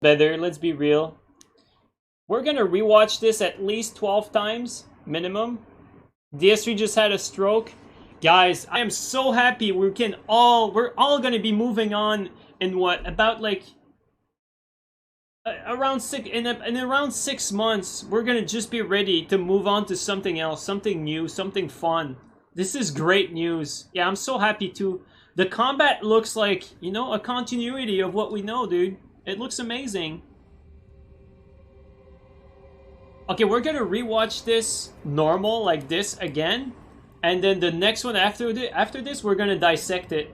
better, let's be real. We're gonna rewatch this at least 12 times, minimum. DS3 just had a stroke. Guys, I am so happy we're all gonna be moving on in what, about like, around in around 6 months, we're gonna just be ready to move on to something else, something new, something fun. This is great news. Yeah, I'm so happy too. The combat looks like, you know, a continuity of what we know, dude. It looks amazing. Okay, we're gonna rewatch this normal, like this again. And then the next one after this, we're gonna dissect it.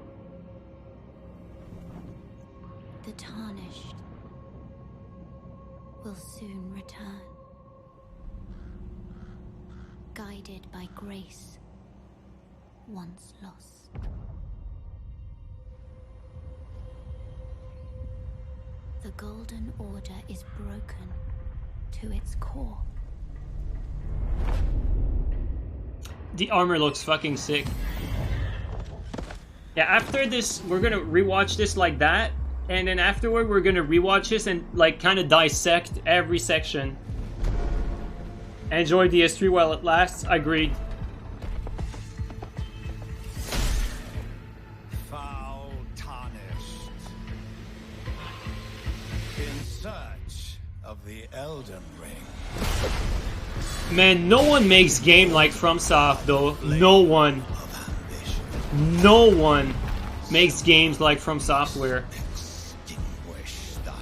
The tarnished will soon return, guided by grace once lost. The Golden Order is broken to its core. The armor looks fucking sick. Yeah, after this, we're gonna rewatch this like that, and then afterward, we're gonna rewatch this and like kind of dissect every section. Enjoy DS3 while it lasts. Agreed. Foul tarnished. In search of the Elden Ring. Man, no one makes game like FromSoft though. No one. No one makes games like From Software. Extinguish thy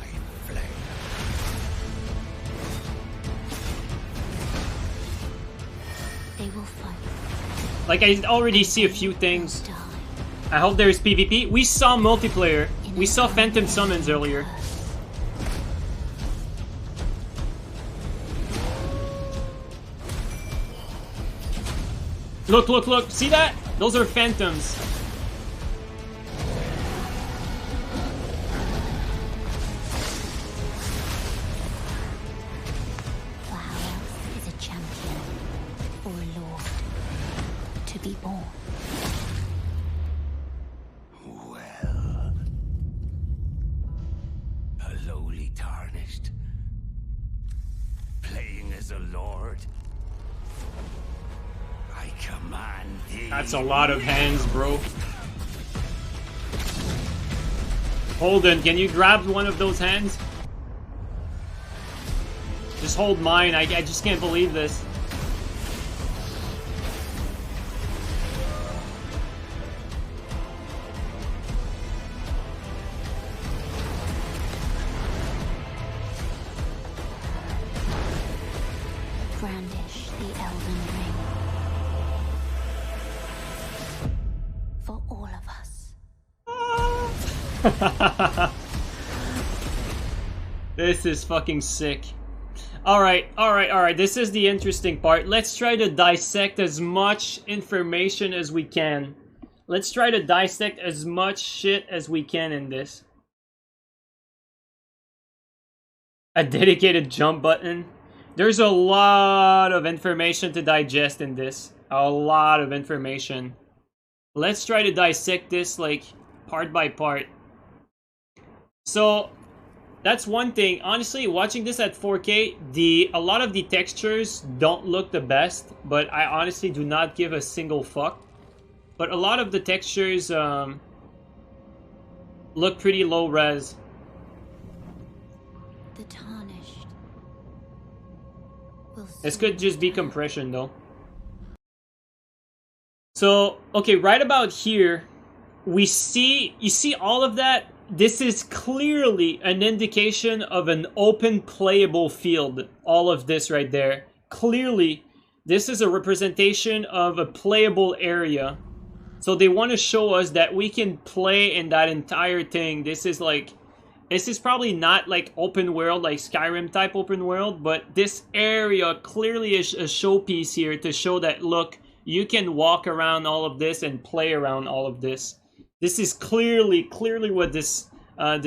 flame. They will fight. Like, I already see a few things. I hope there's PvP. We saw multiplayer. We saw Phantom Summons earlier. Look, look, look. See that? Those are phantoms. For how else is a champion or a lord to be born? Well, a lowly tarnished, playing as a lord. I command thee. That's a lot of hands, bro. Holden, can you grab one of those hands? Just hold mine. I just can't believe this. Brandish the Elden Ring. For all of us. This is fucking sick. Alright. This is the interesting part. Let's try to dissect as much information as we can. Let's try to dissect as much shit as we can in this. A dedicated jump button. There's a lot of information to digest in this. A lot of information. Let's try to dissect this, like, part by part. So, that's one thing. Honestly, watching this at 4K, a lot of the textures don't look the best, but I honestly do not give a single fuck. But a lot of the textures look pretty low res. The tarnished. This could just be compression though. So, okay, right about here, you see all of that? This is clearly an indication of an open playable field. All of this right there. Clearly, this is a representation of a playable area. So they want to show us that we can play in that entire thing. This is probably not like open world, like Skyrim type open world, but this area clearly is a showpiece here to show that, look, you can walk around all of this and play around all of this. This is clearly what this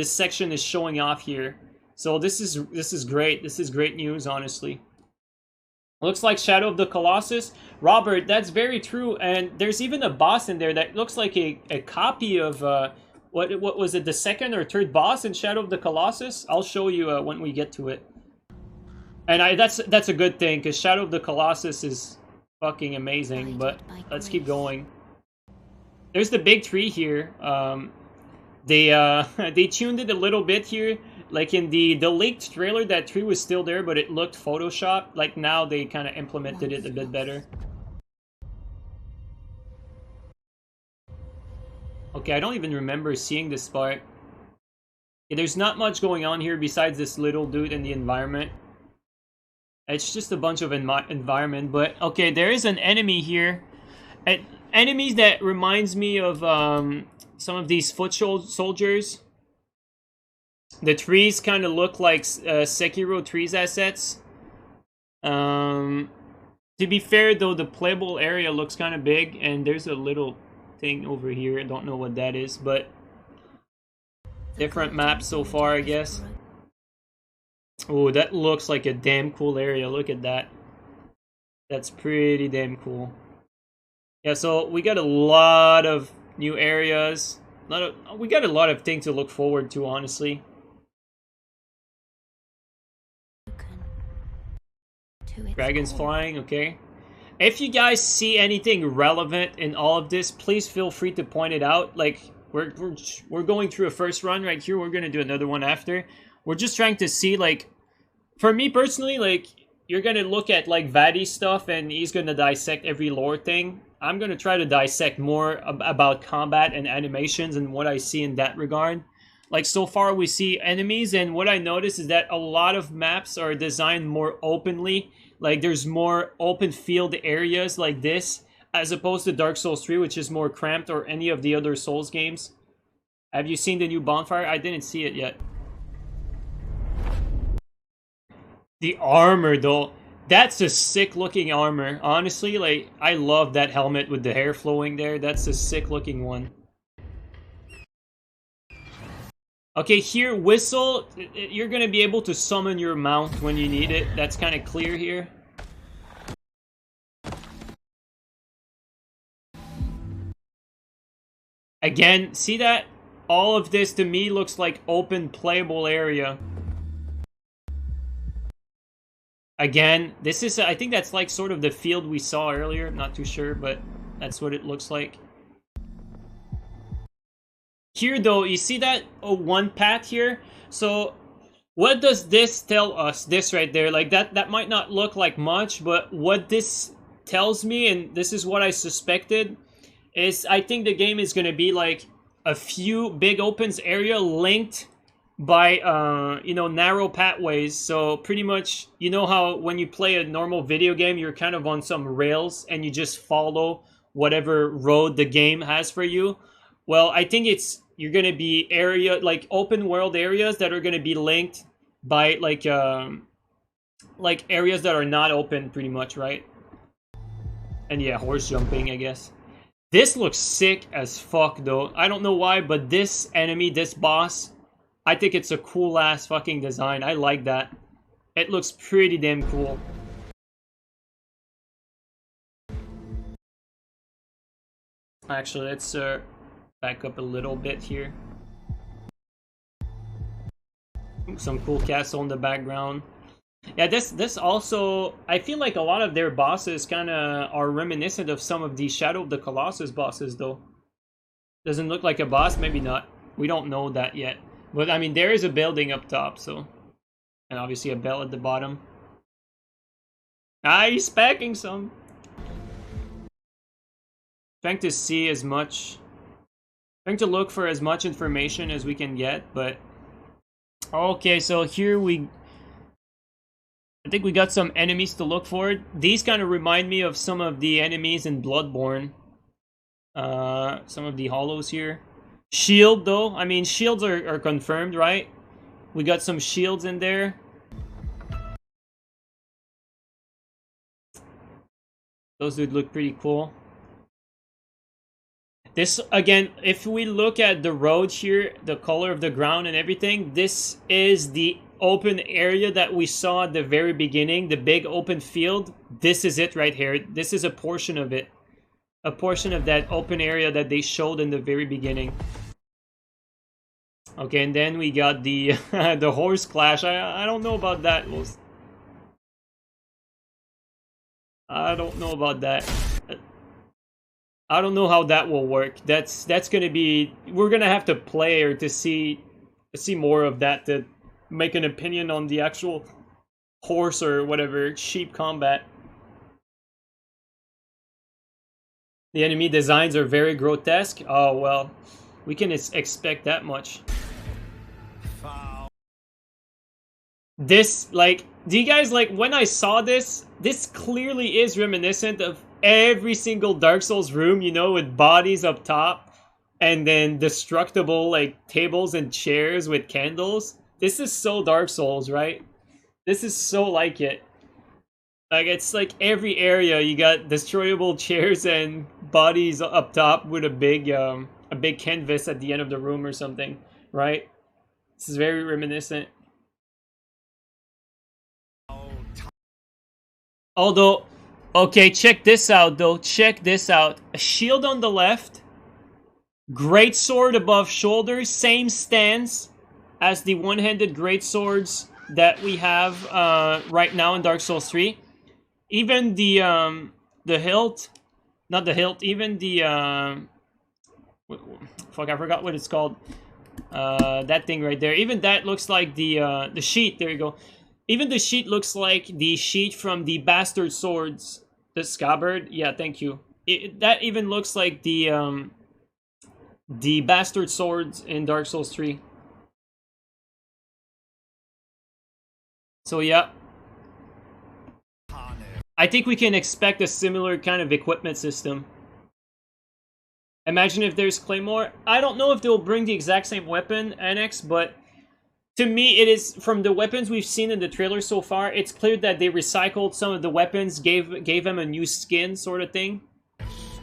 section is showing off here. So this is great. This is great news, honestly. Looks like Shadow of the Colossus. Robert, that's very true. And there's even a boss in there that looks like a copy of what was it? The second or third boss in Shadow of the Colossus? I'll show you when we get to it. And that's a good thing, because Shadow of the Colossus is fucking amazing. But let's keep going. There's the big tree here. They tuned it a little bit here. Like in the leaked trailer, that tree was still there, but it looked photoshopped. Like now they kind of implemented it a bit better. Okay, I don't even remember seeing this part. Yeah, there's not much going on here besides this little dude in the environment. It's just a bunch of environment, but okay, there is an enemy here. Enemies that reminds me of some of these foot soldiers. The trees kind of look like Sekiro trees assets. To be fair though, the playable area looks kind of big, and there's a little thing over here. I don't know what that is, but different maps so far, I guess. Oh, that looks like a damn cool area. Look at that. That's pretty damn cool. Yeah, so we got a lot of new areas. We got a lot of things to look forward to, honestly. Dragons flying, okay. If you guys see anything relevant in all of this, please feel free to point it out. Like, we're going through a first run right here. We're gonna do another one after. We're just trying to see, like, for me personally, like, you're gonna look at, like, Vaati stuff, and he's gonna dissect every lore thing. I'm gonna try to dissect more about combat and animations and what I see in that regard. Like, so far we see enemies, and what I notice is that a lot of maps are designed more openly. Like, there's more open field areas like this, as opposed to Dark Souls 3, which is more cramped, or any of the other Souls games. Have you seen the new bonfire? I didn't see it yet. The armor, though. That's a sick-looking armor. Honestly, like, I love that helmet with the hair flowing there. That's a sick-looking one. Okay, here, whistle. You're gonna be able to summon your mount when you need it. That's kind of clear here. Again, see that? All of this, to me, looks like open, playable area. Again, this is, I think that's like sort of the field we saw earlier. I'm not too sure, but that's what it looks like. Here, though, you see that one path here? So, what does this tell us? This right there, like that might not look like much, but what this tells me, and this is what I suspected, is I think the game is going to be like a few big opens area linked by you know, narrow pathways. So pretty much, you know how when you play a normal video game, you're kind of on some rails and you just follow whatever road the game has for you. Well, I think you're gonna be like open world areas that are gonna be linked by like areas that are not open, pretty much, right? And yeah, horse jumping, I guess. This looks sick as fuck, though. I don't know why, but this enemy, this boss, I think it's a cool-ass fucking design. I like that. It looks pretty damn cool. Actually, let's back up a little bit here. Some cool castle in the background. Yeah, this also, I feel like a lot of their bosses kind of are reminiscent of some of the Shadow of the Colossus bosses, though. Doesn't look like a boss, maybe not. We don't know that yet. But, I mean, there is a building up top, so... And obviously a bell at the bottom. Ah, he's packing some! Trying to see as much... Trying to look for as much information as we can get, but... Okay, so here we... I think we got some enemies to look for. These kind of remind me of some of the enemies in Bloodborne. Some of the hollows here. Shield, though. I mean, shields are confirmed, right? We got some shields in there. Those dudes look pretty cool. This, again, if we look at the road here, the color of the ground and everything, this is the open area that we saw at the very beginning, the big open field. This is it right here. This is a portion of it. A portion of that open area that they showed in the very beginning. Okay, and then we got the the horse clash. I don't know about that. I don't know about that. I don't know how that will work. That's gonna be, we're gonna have to play or to see more of that to make an opinion on the actual horse or whatever sheep combat. The enemy designs are very grotesque. Oh well, we can expect that much. This, like, do you guys, like, when I saw this clearly is reminiscent of every single Dark Souls room, you know, with bodies up top, and then destructible, like, tables and chairs with candles. This is so Dark Souls, right? This is so like it. Like, it's like every area you got destroyable chairs and bodies up top with a big canvas at the end of the room or something, right? This is very reminiscent. Although, okay, check this out though. Check this out. A shield on the left, great sword above shoulders, same stance as the one-handed great swords that we have right now in Dark Souls 3. Even the hilt, not the hilt, even the fuck, I forgot what it's called. That thing right there. Even that looks like the sheet. There you go. Even the sheet looks like the sheet from the Bastard Swords. The scabbard. Yeah, thank you. That even looks like the Bastard Swords in Dark Souls 3. So yeah. I think we can expect a similar kind of equipment system. Imagine if there's Claymore. I don't know if they'll bring the exact same weapon annex, but to me, it is, from the weapons we've seen in the trailer so far, it's clear that they recycled some of the weapons, gave them a new skin sort of thing.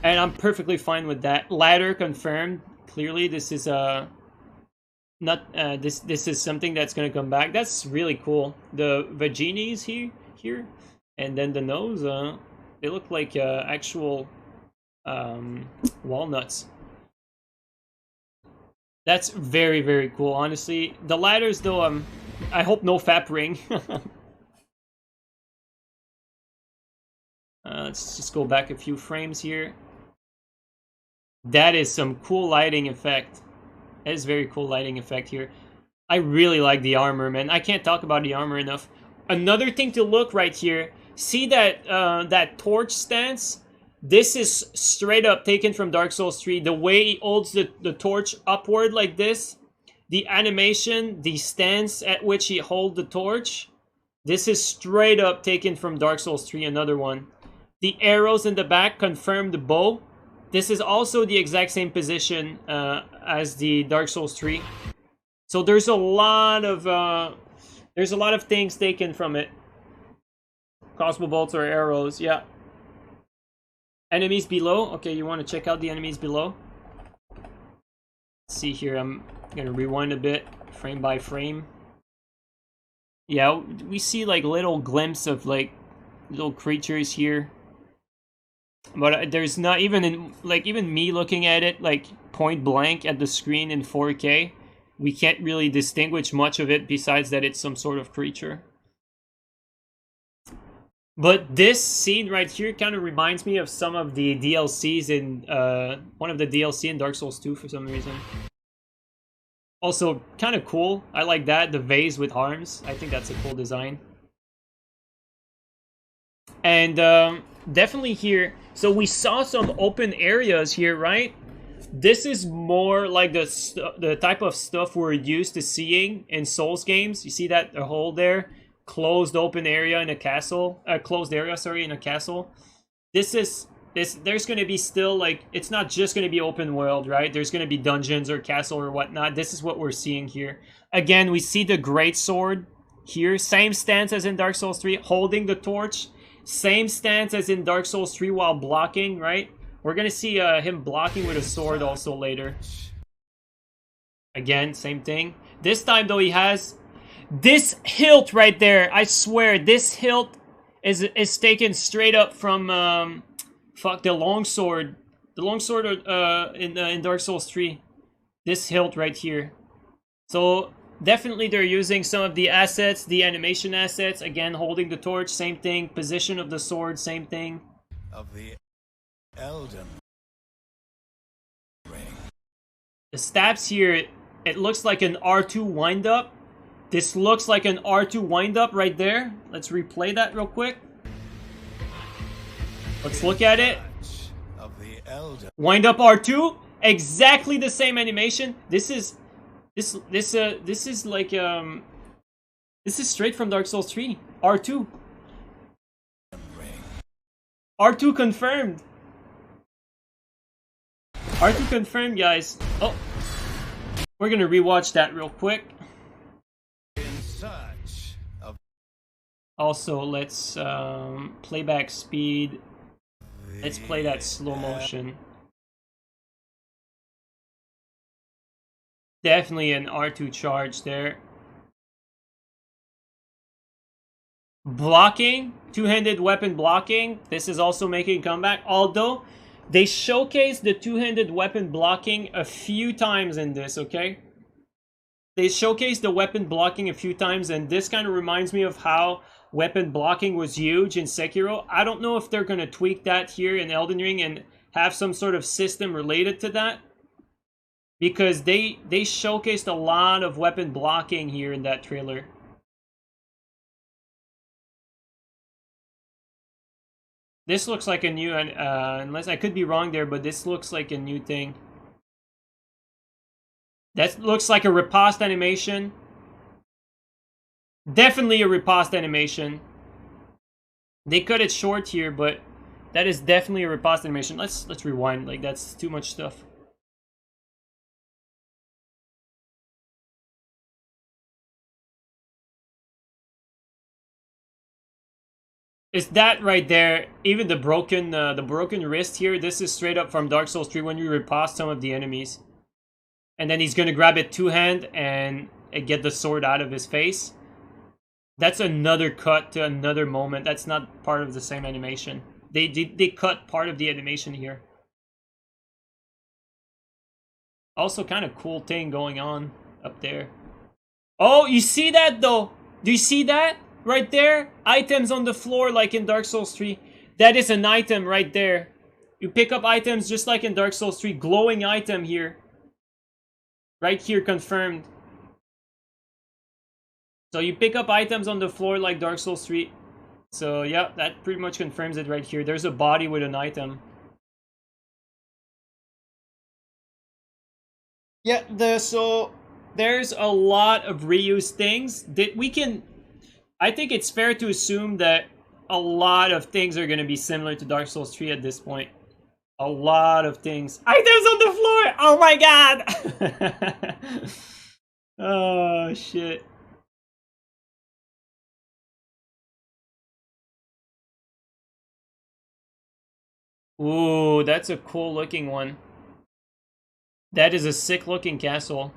And I'm perfectly fine with that. Ladder confirmed. Clearly, this is this is something that's gonna come back. That's really cool. The vaginis here, and then the nose. They look like actual walnuts. That's very, very cool, honestly. The ladders, though, I hope no FAP ring. Let's just go back a few frames here. That is some cool lighting effect. That is very cool lighting effect here. I really like the armor, man. I can't talk about the armor enough. Another thing to look right here. See that that torch stance? This is straight up taken from Dark Souls 3. The way he holds the torch upward like this. The animation, the stance at which he holds the torch. This is straight up taken from Dark Souls 3, another one. The arrows in the back confirm the bow. This is also the exact same position as the Dark Souls 3. So there's a lot of things taken from it. Crossbow bolts or arrows, yeah. Enemies below. Okay, you want to check out the enemies below? Let's see here. I'm gonna rewind a bit, frame by frame. Yeah, we see like little glimpse of like little creatures here, but there's not even even me looking at it like point blank at the screen in 4K. We can't really distinguish much of it besides that it's some sort of creature. But this scene right here kind of reminds me of some of the DLCs in one of the DLC in Dark Souls 2 for some reason. Also, kind of cool. I like that, the vase with arms. I think that's a cool design. And definitely here, so we saw some open areas here, right? This is more like the type of stuff we're used to seeing in Souls games. You see that hole there? Closed open area in a castle, closed area, sorry, in a castle. There's going to be still, like, it's not just going to be open world, right? There's going to be dungeons or castle or whatnot. This is what we're seeing here. Again, we see the great sword here. Same stance as in Dark Souls 3, holding the torch. Same stance as in Dark Souls 3 while blocking, right? We're going to see him blocking with a sword also later. Again, same thing. This time, though, he has this hilt right there. I swear, this hilt is taken straight up from the longsword. The longsword in Dark Souls 3. This hilt right here. So definitely they're using some of the assets, the animation assets. Again, holding the torch, same thing. Position of the sword, same thing. Of the Elden Ring. The stabs here, it looks like an R2 wind-up. This looks like an R2 wind-up right there. Let's replay that real quick. Let's look at it. Of the Elden. Wind-up R2. Exactly the same animation. This is like this is straight from Dark Souls 3. R2. R2 confirmed. R2 confirmed, guys. Oh, we're gonna rewatch that real quick. In search of Also, let's playback speed. Let's play that slow motion. Definitely an R2 charge there. Blocking, two-handed weapon blocking. This is also making a comeback. Although they showcased the two-handed weapon blocking a few times in this, okay? They showcased the weapon blocking a few times, and this kind of reminds me of how weapon blocking was huge in Sekiro. I don't know if they're going to tweak that here in Elden Ring and have some sort of system related to that. Because they showcased a lot of weapon blocking here in that trailer. This looks like a new, unless I could be wrong there, but this looks like a new thing. That looks like a riposte animation. Definitely a riposte animation. They cut it short here, but that is definitely a riposte animation. Let's rewind. Like, that's too much stuff. Is that right there? Even the broken wrist here. This is straight up from Dark Souls 3 when you riposte some of the enemies, and then he's gonna grab it two-hand and get the sword out of his face. That's another cut to another moment. That's not part of the same animation. They cut part of the animation here. Also, kind of cool thing going on up there. Oh, you see that though? Do you see that? Right there, items on the floor like in Dark Souls 3. That is an item right there. You pick up items just like in Dark Souls 3. Glowing item here. Right here, confirmed. So you pick up items on the floor like Dark Souls 3. So yeah, that pretty much confirms it right here. There's a body with an item. Yeah, so there's a lot of reused things that we can... I think it's fair to assume that a lot of things are going to be similar to Dark Souls 3 at this point. A lot of things. Items on the floor! Oh my god! Oh, shit. Ooh, that's a cool looking one. That is a sick looking castle.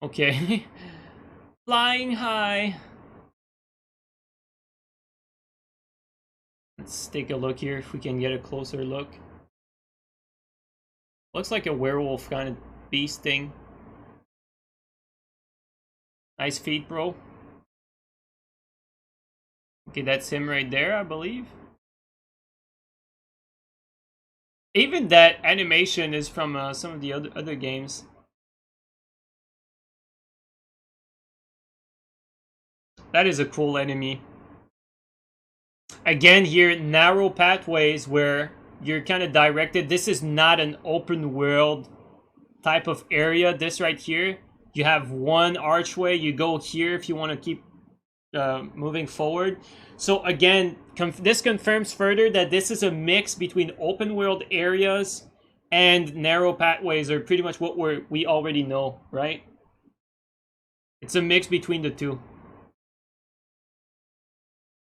Okay. Flying high. Let's take a look here if we can get a closer look. Looks like a werewolf kind of beast thing. Nice feet, bro. Okay, that's him right there, I believe. Even that animation is from some of the other games. That is a cool enemy. Again here, narrow pathways where you're kind of directed. This is not an open world type of area. This right here, you have one archway. You go here if you want to keep moving forward. So again, this confirms further that this is a mix between open world areas and narrow pathways, are pretty much what we already know, right? It's a mix between the two.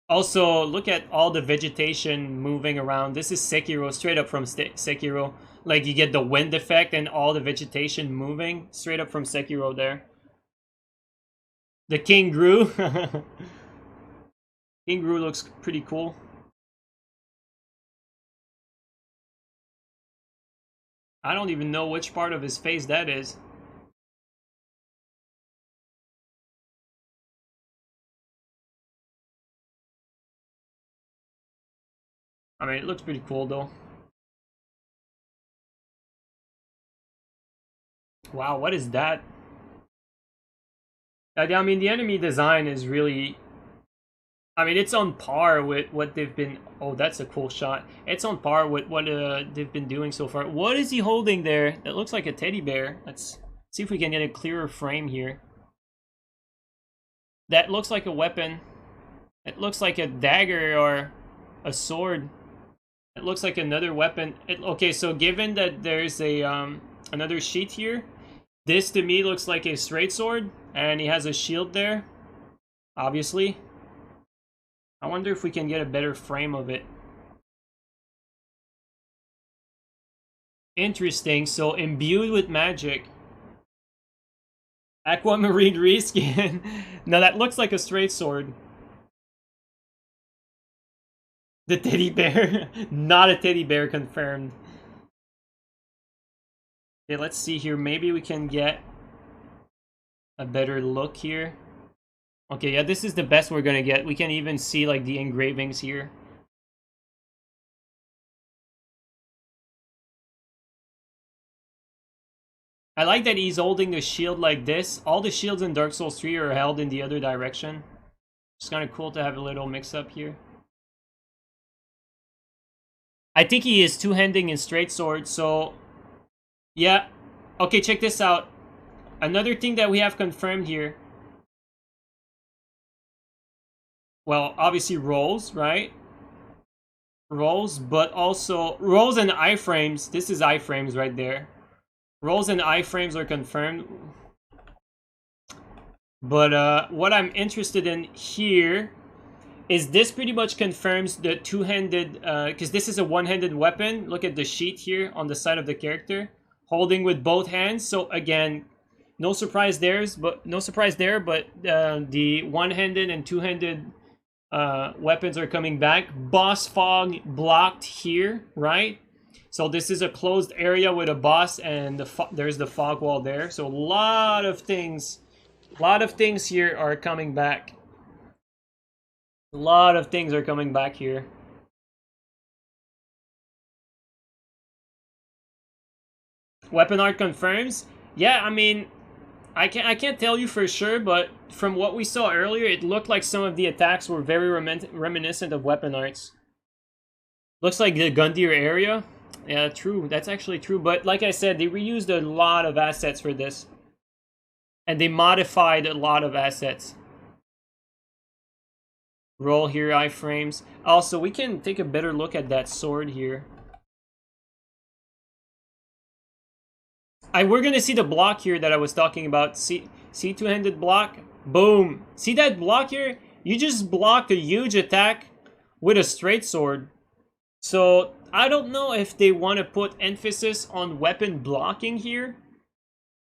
Also, look at all the vegetation moving around. This is Sekiro, straight up from Sekiro. Like, you get the wind effect and all the vegetation moving straight up from Sekiro there. The King Gru. King Gru looks pretty cool. I don't even know which part of his face that is. I mean, it looks pretty cool though. Wow, what is that? I mean, the enemy design is really... I mean, it's on par with what they've been... Oh, that's a cool shot. It's on par with what they've been doing so far. What is he holding there? That looks like a teddy bear. Let's see if we can get a clearer frame here. That looks like a weapon. It looks like a dagger or a sword. It looks like another weapon. Okay, so given that there's a another sheet here, this to me looks like a straight sword, and he has a shield there, obviously. I wonder if we can get a better frame of it. Interesting, so imbued with magic. Aquamarine reskin. Now that looks like a straight sword. The teddy bear. Not a teddy bear, confirmed. Okay, let's see here. Maybe we can get a better look here. Okay, yeah, this is the best we're gonna get. We can even see like the engravings here. I like that he's holding the shield like this. All the shields in Dark Souls 3 are held in the other direction. It's kind of cool to have a little mix-up here. I think he is two-handing in straight sword, so... Yeah. Okay, check this out. Another thing that we have confirmed here. Well, obviously rolls, right? Rolls, but also... Rolls and iframes. This is iframes right there. Rolls and iframes are confirmed. But what I'm interested in here is this pretty much confirms the two-handed, because this is a one-handed weapon. Look at the sheet here on the side of the character, holding with both hands. So again, no surprise there, but the one-handed and two-handed weapons are coming back. Boss fog blocked here, right? So this is a closed area with a boss, and there's the fog wall there. So a lot of things here are coming back. A lot of things are coming back here. Weapon art confirms. Yeah, I mean, I can't tell you for sure, but from what we saw earlier, it looked like some of the attacks were very reminiscent of weapon arts. Looks like the Gundyr area. Yeah, true. That's actually true. But like I said, they reused a lot of assets for this. And they modified a lot of assets. Roll here, iframes. Also, we can take a better look at that sword here. We're gonna see the block here that I was talking about. See two-handed block? Boom. See that block here? You just blocked a huge attack with a straight sword. So, I don't know if they want to put emphasis on weapon blocking here.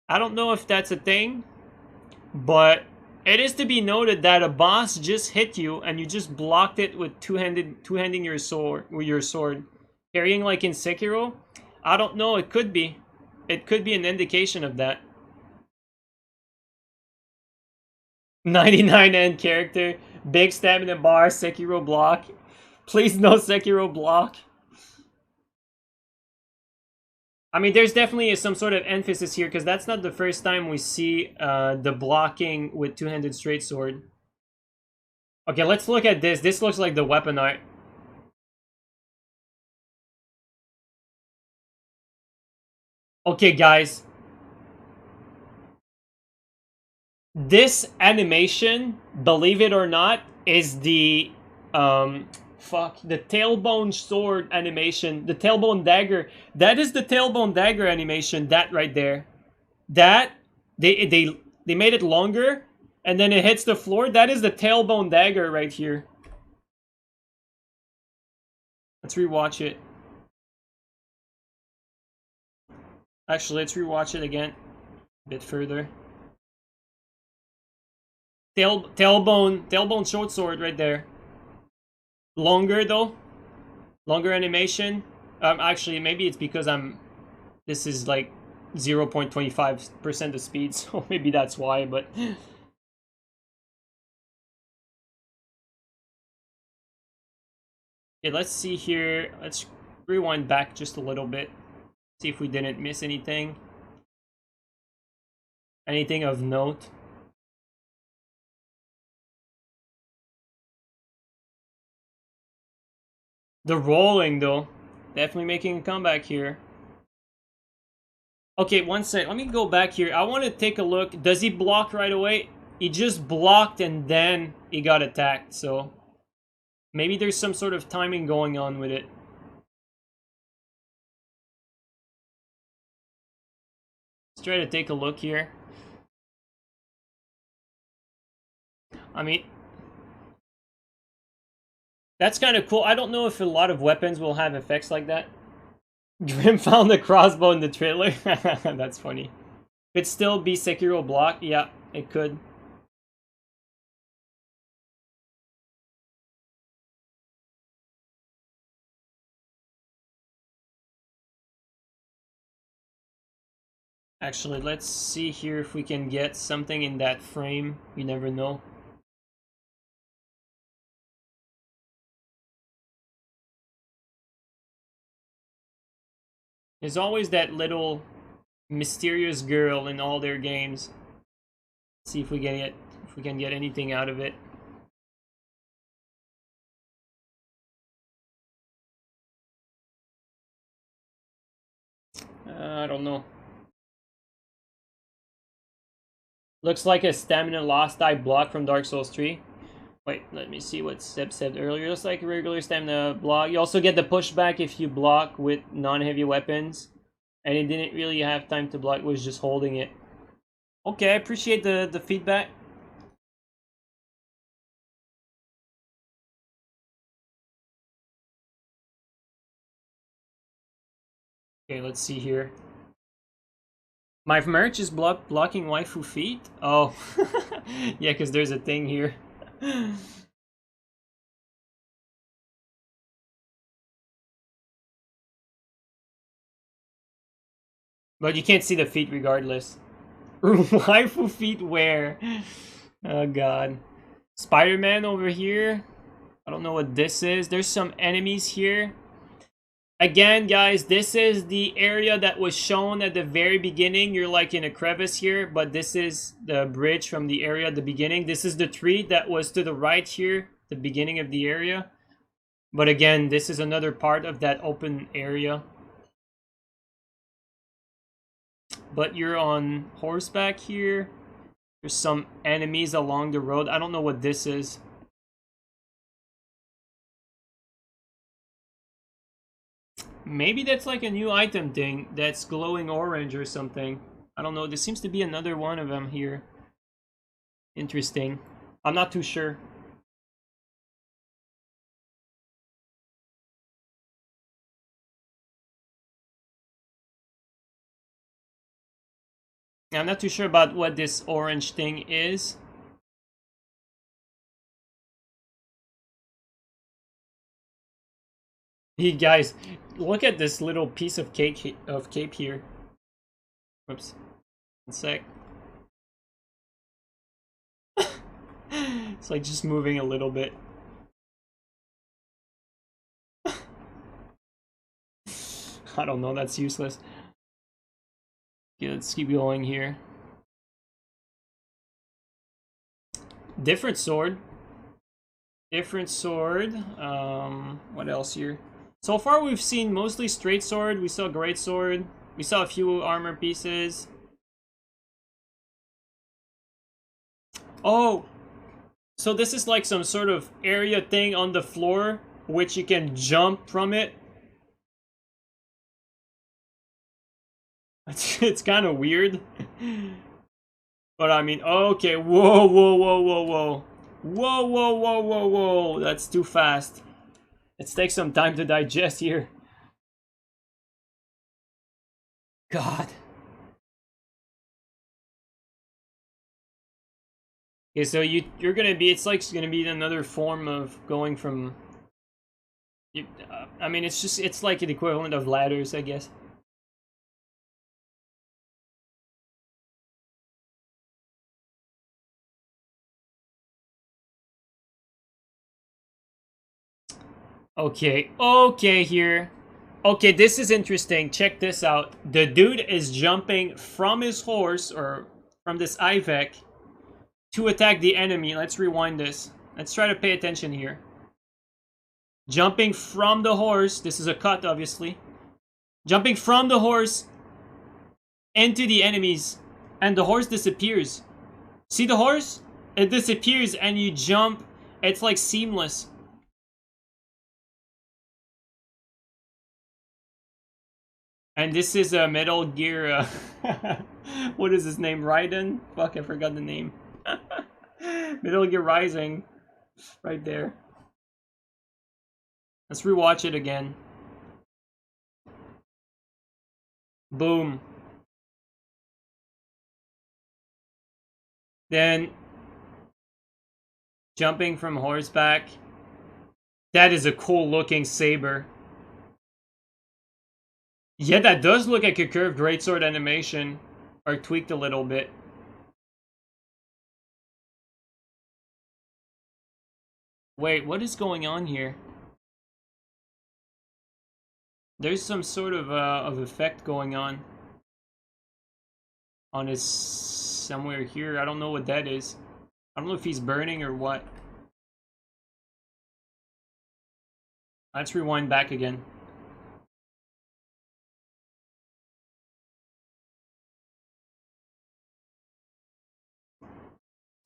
I don't know if that's a thing. But it is to be noted that a boss just hit you and you just blocked it with two-handing your sword with your sword. Carrying like in Sekiro? I don't know, it could be. It could be an indication of that. 99 end character. Big stamina bar, Sekiro block. Please no Sekiro block. I mean, there's definitely some sort of emphasis here, because that's not the first time we see the blocking with two-handed straight sword. Okay, let's look at this. This looks like the weapon art. Okay, guys. This animation, believe it or not, is the... the tailbone sword animation, the tailbone dagger. That is the tailbone dagger animation, that right there. That, they made it longer, and then it hits the floor. That is the tailbone dagger right here. Let's rewatch it. Actually, let's rewatch it again. A bit further. Tailbone short sword right there. Longer though. Longer animation. Actually, maybe it's because I'm This is like 0.25% of speed, so maybe that's why, but... Okay, let's see here. Let's rewind back just a little bit. See if we didn't miss anything. Anything of note. The rolling, though. Definitely making a comeback here. Okay, one sec. Let me go back here. I want to take a look. Does he block right away? He just blocked and then he got attacked, so... Maybe there's some sort of timing going on with it. Let's try to take a look here. I mean... That's kind of cool. I don't know if a lot of weapons will have effects like that. Grim found the crossbow in the trailer. That's funny. Could still be Sekiro block. Yeah, it could. Actually, let's see here if we can get something in that frame. You never know. There's always that little mysterious girl in all their games. Let's see if we can get anything out of it. I don't know. Looks like a stamina lost die block from Dark Souls 3. Wait, let me see what Seb said earlier. Looks like a regular stamina block. You also get the pushback if you block with non-heavy weapons. And it didn't really have time to block, it was just holding it. Okay, I appreciate the feedback. Okay, let's see here. My merch is blocking waifu feet? Oh, yeah, because there's a thing here. But you can't see the feet regardless. Waifu feet where? Oh god. Spider-Man over here. I don't know what this is. There's some enemies here. Again, guys, this is the area that was shown at the very beginning. You're like in a crevice here, but this is the bridge from the area at the beginning. This is the tree that was to the right here, the beginning of the area. But again, this is another part of that open area. But you're on horseback here. There's some enemies along the road. I don't know what this is. Maybe that's like a new item thing that's glowing orange or something. I don't know. There seems to be another one of them here. Interesting. I'm not too sure. I'm not too sure about what this orange thing is. Hey guys, look at this little piece of cape here. Whoops. One sec. It's like just moving a little bit. I don't know, that's useless. Okay, let's keep going here. Different sword. Different sword. What else here? So far we've seen mostly straight sword. We saw great sword. We saw a few armor pieces. Oh! So this is like some sort of area thing on the floor, which you can jump from it. It's kind of weird. But I mean, okay, whoa, whoa, whoa, whoa, whoa. Whoa, whoa, whoa, whoa, whoa. That's too fast. Let's take some time to digest here. God. Okay, so you're gonna be, it's like gonna be another form of going from... I mean, it's like an equivalent of ladders, I guess. Okay, okay here. Okay, this is interesting. Check this out. The dude is jumping from his horse, or from this Ivek, to attack the enemy. Let's rewind this. Let's try to pay attention here. Jumping from the horse. This is a cut, obviously. Jumping from the horse into the enemies. And the horse disappears. See the horse? It disappears and you jump. It's like seamless. And this is a Metal Gear, what is his name? Raiden? Fuck, I forgot the name. Metal Gear Rising. Right there. Let's rewatch it again. Boom. Then, jumping from horseback. That is a cool looking saber. Yeah, that does look like a curved greatsword animation, or tweaked a little bit. Wait, what is going on here? There's some sort of effect going on his somewhere here. I don't know what that is. I don't know if he's burning or what. Let's rewind back again.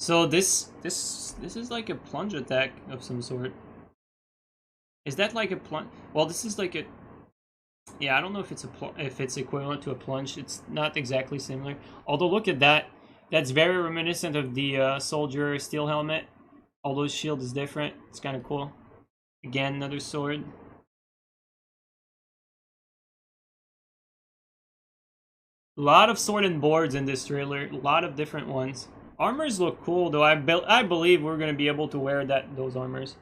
So this is like a plunge attack of some sort. Is that like a plunge? Well, this is like a... Yeah, I don't know if it's equivalent to a plunge. It's not exactly similar. Although look at that. That's very reminiscent of the soldier steel helmet. Although his shield is different. It's kind of cool. Again, another sword. A lot of sword and boards in this trailer. A lot of different ones. Armors look cool, though. I believe we're going to be able to wear those armors.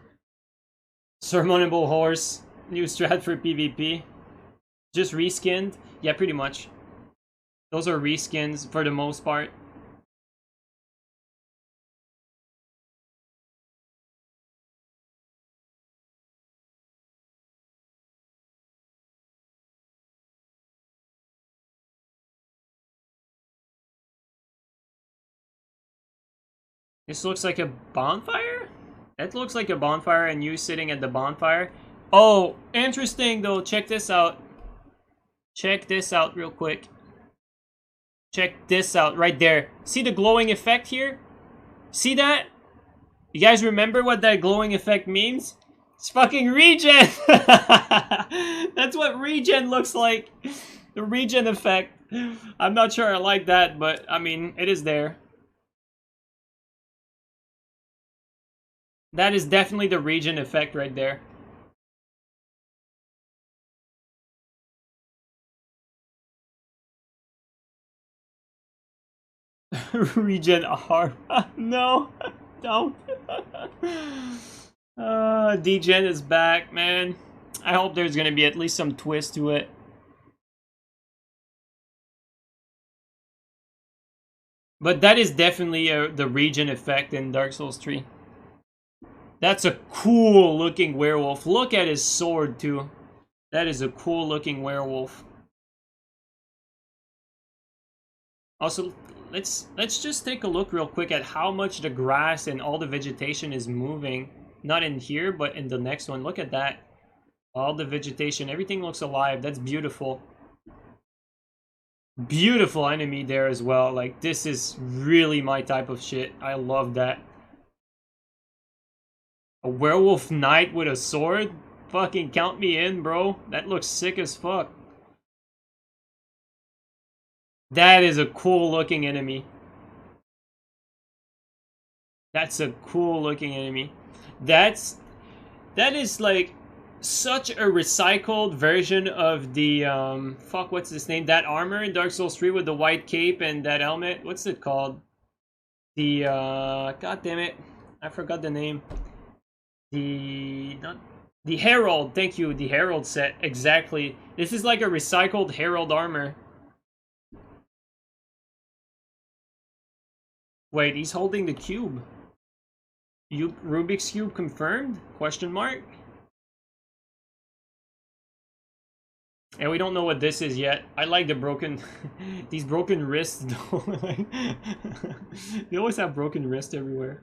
Summonable horse. New strat for PvP. Just reskinned? Yeah, pretty much. Those are reskins for the most part. This looks like a bonfire? That looks like a bonfire and you sitting at the bonfire. Oh, interesting though. Check this out. Check this out real quick. Check this out right there. See the glowing effect here? See that? You guys remember what that glowing effect means? It's fucking regen! That's what regen looks like. The regen effect. I'm not sure I like that, but I mean, it is there. That is definitely the regen effect right there. Regen R. No, don't. Degen is back, man. I hope there's gonna be at least some twist to it. But that is definitely the regen effect in Dark Souls 3. That's a cool looking werewolf. Look at his sword too. That is a cool looking werewolf. Also, let's just take a look real quick at how much the grass and all the vegetation is moving. Not in here, but in the next one. Look at that. All the vegetation, everything looks alive. That's beautiful. Beautiful enemy there as well. Like, this is really my type of shit. I love that. A werewolf knight with a sword? Fucking count me in, bro. That looks sick as fuck. That is a cool looking enemy. That's a cool looking enemy. That is like such a recycled version of the fuck, what's his name? That armor in Dark Souls 3 with the white cape and that helmet. What's it called? The god damn it. I forgot the name. The Herald, thank you, the Herald set, exactly. This is like a recycled Herald armor. Wait, he's holding the cube. Rubik's Cube confirmed? Question mark? And we don't know what this is yet. I like the broken... these broken wrists, though. They always have broken wrists everywhere.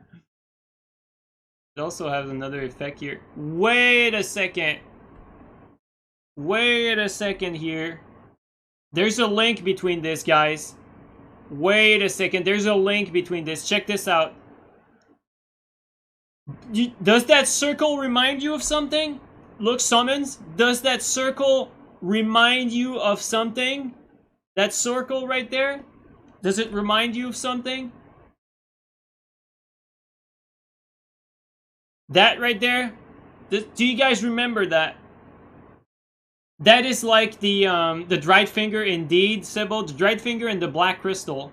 It also has another effect here. Wait a second. Wait a second here. There's a link between this, guys. Wait a second. There's a link between this. Check this out. Does that circle remind you of something? Look, summons. Does that circle remind you of something? That circle right there? Does it remind you of something? That right there? Do you guys remember that? That is like the dried finger, indeed, Sebo. The dried finger and the black crystal.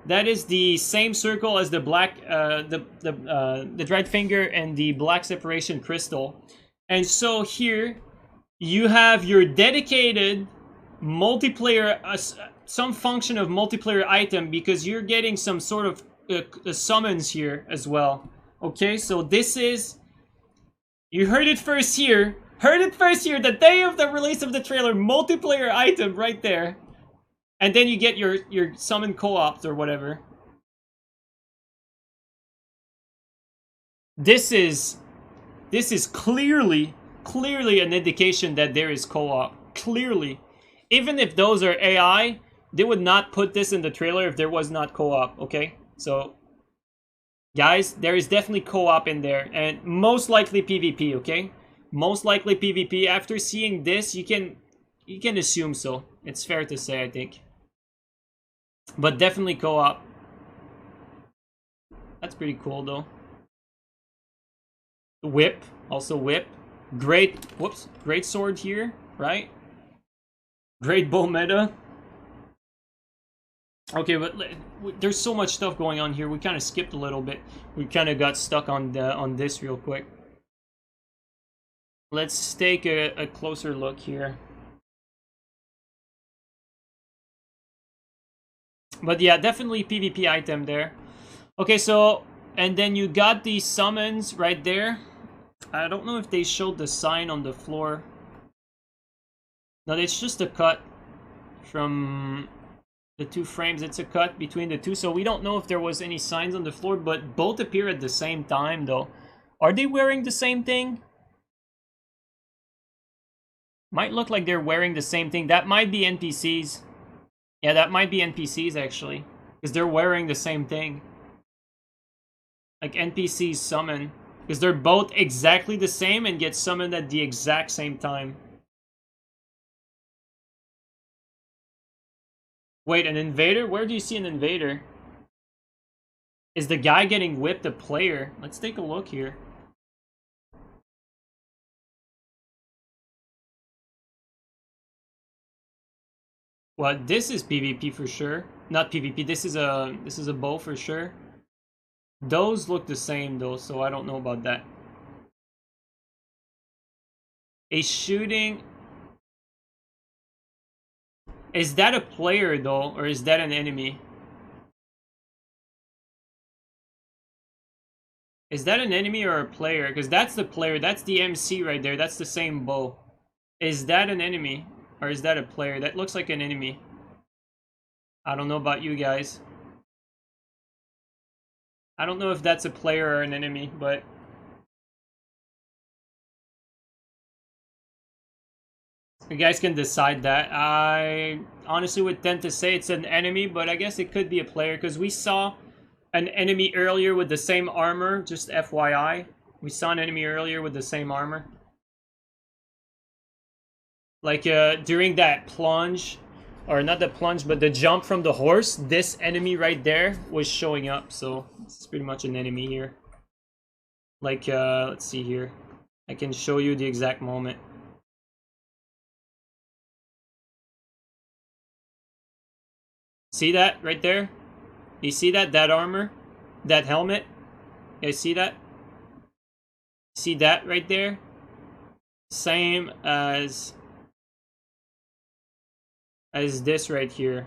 That is the same circle as the black, the dried finger and the black separation crystal. And so here, you have your dedicated multiplayer, some function of multiplayer item, because you're getting some sort of summons here as well. Okay, so this is, you heard it first here. Heard it first here, the day of the release of the trailer, multiplayer item right there. And then you get your summon co-ops or whatever. This is clearly an indication that there is co-op. Clearly. Even if those are AI, they would not put this in the trailer if there was not co-op, okay? So, guys, there is definitely co-op in there. And most likely PvP, okay? Most likely PvP. After seeing this, you can assume so. It's fair to say, I think. But definitely co-op. That's pretty cool, though. Whip. Also whip. Great. Whoops. Great sword here, right? Great bow meta. Okay, but there's so much stuff going on here. We kind of skipped a little bit. We kind of got stuck on this real quick. Let's take a closer look here. But yeah, definitely PvP item there. Okay, so, and then you got these summons right there. I don't know if they showed the sign on the floor. No, it's just a cut from the two frames. It's a cut between the two, so we don't know if there was any signs on the floor, but both appear at the same time, though. Are they wearing the same thing? Might look like they're wearing the same thing. That might be NPCs. Yeah, that might be NPCs, actually. Because they're wearing the same thing. Like NPCs summon. Because they're both exactly the same and get summoned at the exact same time. Wait, an invader? Where do you see an invader? Is the guy getting whipped a player? Let's take a look here. Well, this is PvP for sure. Not PvP. This is a bow for sure. Those look the same though, so I don't know about that. A shooting. Is that a player though, or is that an enemy? Is that an enemy or a player? Because that's the player. That's the MC right there. That's the same bow. Is that an enemy? Or is that a player? That looks like an enemy. I don't know about you guys. I don't know if that's a player or an enemy, but... you guys can decide that. I honestly would tend to say it's an enemy, but I guess it could be a player, because we saw an enemy earlier with the same armor, just FYI. We saw an enemy earlier with the same armor. Like, during that plunge, or not the plunge, but the jump from the horse, this enemy right there was showing up, so it's pretty much an enemy here. Like, let's see here. I can show you the exact moment. See that right there? You see that? That armor? That helmet? You guys see that? See that right there? Same as this right here.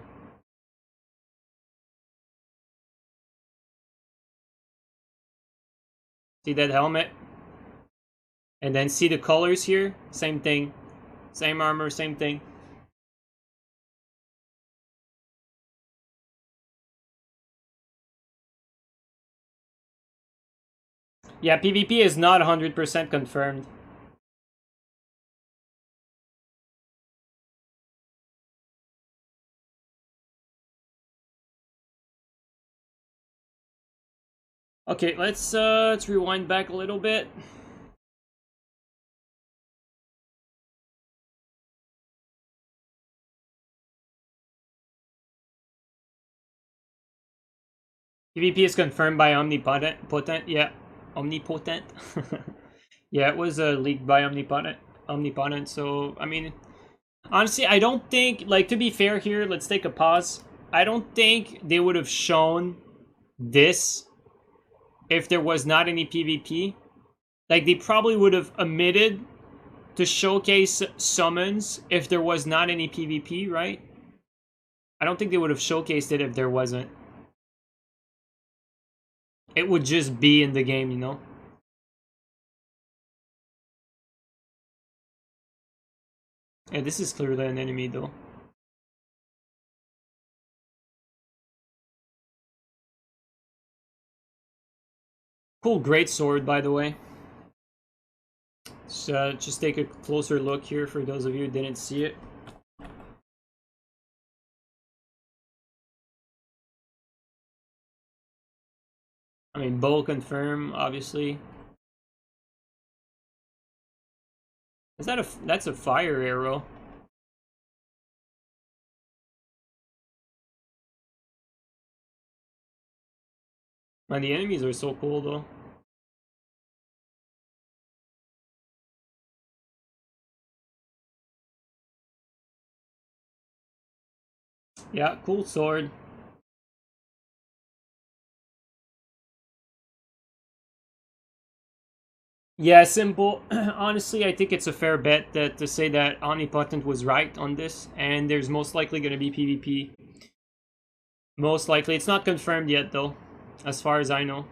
See that helmet? And then see the colors here? Same thing. Same armor, same thing. Yeah, PvP is not 100% confirmed. Okay, let's rewind back a little bit. PvP is confirmed by Omnipotent. Yeah, Omnipotent. Yeah, it was leaked by Omnipotent. So I mean, honestly, I don't think, like, to be fair here, let's take a pause. I don't think they would have shown this if there was not any PvP. Like, they probably would have omitted to showcase summons if there was not any PvP, right? I don't think they would have showcased it if there wasn't. It would just be in the game, you know? Yeah, this is clearly an enemy, though. Cool, great sword, by the way. So, just take a closer look here for those of you who didn't see it. I mean, bow confirm, obviously. Is that that's a fire arrow? Man, the enemies are so cool, though. Yeah, cool sword. Yeah, simple. Honestly, I think it's a fair bet that to say that Omnipotent was right on this, and there's most likely going to be PvP. Most likely. It's not confirmed yet, though, as far as I know.